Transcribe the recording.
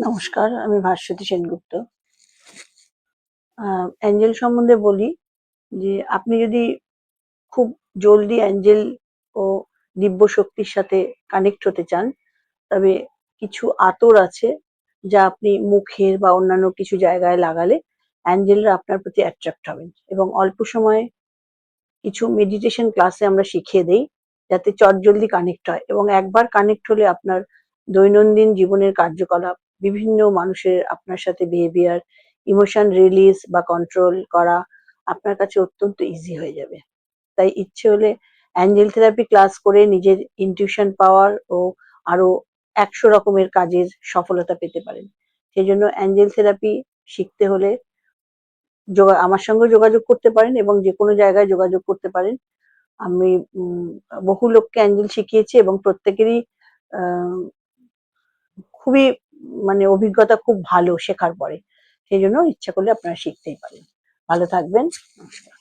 নমস্কার, আমি ভাস্বতী সেনগুপ্ত। অ্যাঞ্জেল সম্বন্ধে বলি যে আপনি যদি খুব জলদি অ্যাঞ্জেল ও দিব্য শক্তির সাথে কানেক্ট হতে চান, তবে কিছু আতর আছে যা আপনি মুখের বা অন্যান্য কিছু জায়গায় লাগালে অ্যাঞ্জেলরা আপনার প্রতি অ্যাট্রাক্ট হবেন। এবং অল্প সময়ে কিছু মেডিটেশন ক্লাসে আমরা শিখিয়ে দেই যাতে চটজলদি কানেক্ট হয়, এবং একবার কানেক্ট হলে আপনার দৈনন্দিন জীবনের কার্যকলাপ, বিভিন্ন মানুষের আপনার সাথে বিহেভিয়ার, ইমোশন রিলিজ বা কন্ট্রোল করা আপনার কাছে অত্যন্ত ইজি হয়ে যাবে। তাই ইচ্ছে হলে অ্যাঞ্জেল থেরাপি ক্লাস করে নিজের ইনটিউশন পাওয়ার ও আরো ১০০ রকমের কাজের সফলতা পেতে পারেন। সেই জন্য অ্যাঞ্জেল থেরাপি শিখতে হলে আমার সঙ্গে যোগাযোগ করতে পারেন এবং যে কোনো জায়গায় যোগাযোগ করতে পারেন। আমি বহু লোককে অ্যাঞ্জেল শিখিয়েছি এবং প্রত্যেকেরই আহ, খুবই অভিজ্ঞতা খুব ভালো শেখার পরে। সেই জন্য ইচ্ছা করলে আপনারা শিখতেই পারেন। ভালো থাকবেন। নমস্কার।